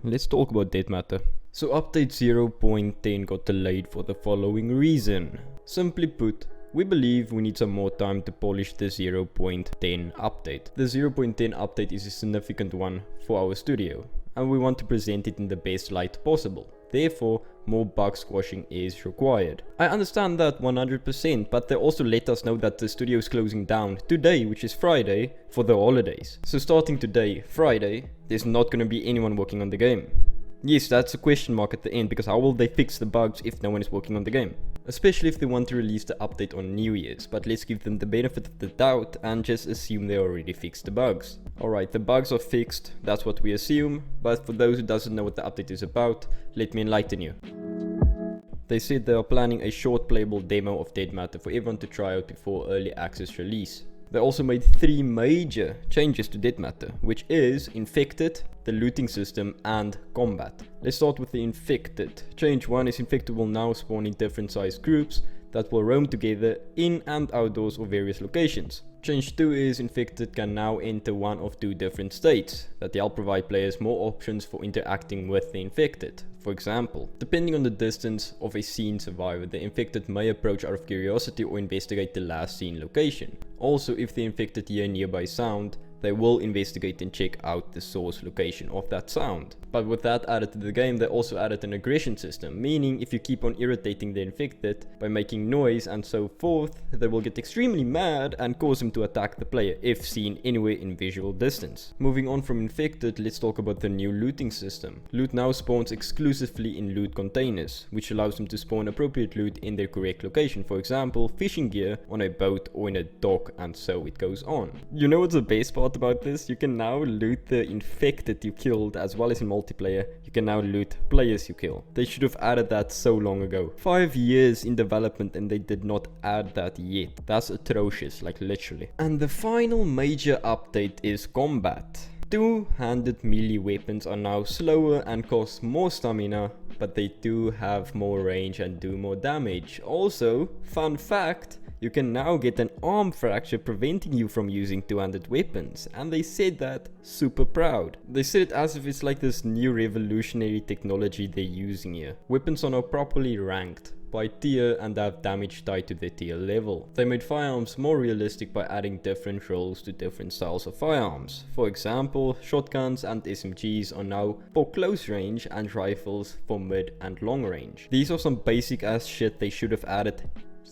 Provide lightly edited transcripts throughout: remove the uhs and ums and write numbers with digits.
let's talk about Dead Matter. So update 0.10 got delayed for the following reason. Simply put, we believe we need some more time to polish the 0.10 update. The 0.10 update is a significant one for our studio, and we want to present it in the best light possible. Therefore, more bug squashing is required. I understand that 100%, but they also let us know that the studio is closing down today, which is Friday, for the holidays. So starting today, Friday, there's not going to be anyone working on the game. Yes, that's a question mark at the end, because how will they fix the bugs if no one is working on the game? Especially if they want to release the update on New Year's, but let's give them the benefit of the doubt and just assume they already fixed the bugs. Alright, the bugs are fixed, that's what we assume, but for those who doesn't know what the update is about, let me enlighten you. They said they are planning a short playable demo of Dead Matter for everyone to try out before early access release. They also made 3 major changes to Dead Matter, which is Infected, the looting system, and combat. Let's start with the Infected. Change 1 is Infected will now spawn in different sized groups that will roam together in and outdoors of various locations. Change 2 is Infected can now enter one of 2 different states that help provide players more options for interacting with the Infected. For example, depending on the distance of a seen survivor, the Infected may approach out of curiosity or investigate the last seen location. Also, if the Infected hear nearby sound, they will investigate and check out the source location of that sound. But with that added to the game, they also added an aggression system, meaning if you keep on irritating the Infected by making noise and so forth, they will get extremely mad and cause him to attack the player if seen anywhere in visual distance. Moving on from Infected, let's talk about the new looting system. Loot now spawns exclusively in loot containers, which allows them to spawn appropriate loot in their correct location. For example, fishing gear on a boat or in a dock, and so it goes on. You know what's the best part about this? You can now loot the Infected you killed, as well as in multiplayer, you can now loot players you kill. They should have added that so long ago. 5 years in development and they did not add that yet. That's atrocious, like literally. And the final major update is combat. Two-handed melee weapons are now slower and cost more stamina, but they do have more range and do more damage. Also, fun fact, you can now get an arm fracture preventing you from using two-handed weapons, and they said that super proud. They said it as if it's like this new revolutionary technology they're using here. Weapons are now properly ranked by tier and have damage tied to their tier level. They made firearms more realistic by adding different roles to different styles of firearms. For example, shotguns and SMGs are now for close range and rifles for mid and long range. These are some basic ass shit they should have added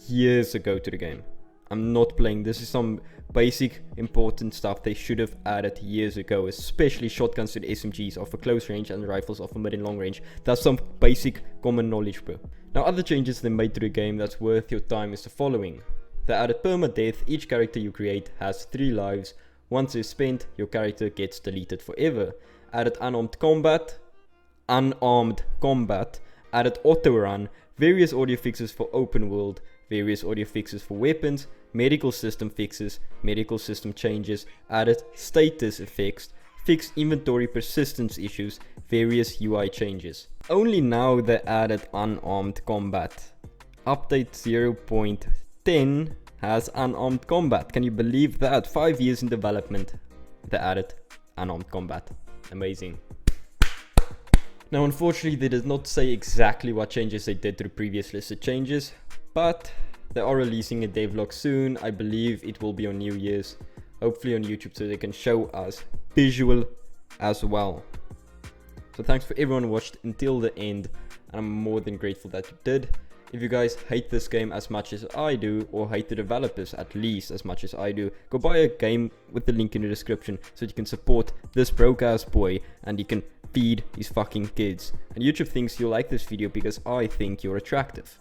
years ago to the game. I'm not playing, this is some basic important stuff they should have added years ago, especially shotguns and SMGs are for close range and rifles are for mid and long range. That's some basic common knowledge, bro. Now other changes they made to the game that's worth your time is the following. They added permadeath. Each character you create has 3 lives. Once it's spent, your character gets deleted forever. Added unarmed combat. Added auto run. Various audio fixes for open world. Various audio fixes for weapons, medical system fixes, medical system changes, added status effects, fixed inventory persistence issues, various UI changes. Only now they added unarmed combat. Update 0.10 has unarmed combat. Can you believe that? 5 years in development, they added unarmed combat. Amazing. Now unfortunately they did not say exactly what changes they did to the previous listed changes, but they are releasing a devlog soon. I believe it will be on New Year's, hopefully on YouTube, so they can show us visual as well. So thanks for everyone who watched until the end, and I'm more than grateful that you did. If you guys hate this game as much as I do, or hate the developers at least as much as I do, go buy a game with the link in the description so you can support this broke ass boy and he can feed his fucking kids. And YouTube thinks you'll like this video because I think you're attractive.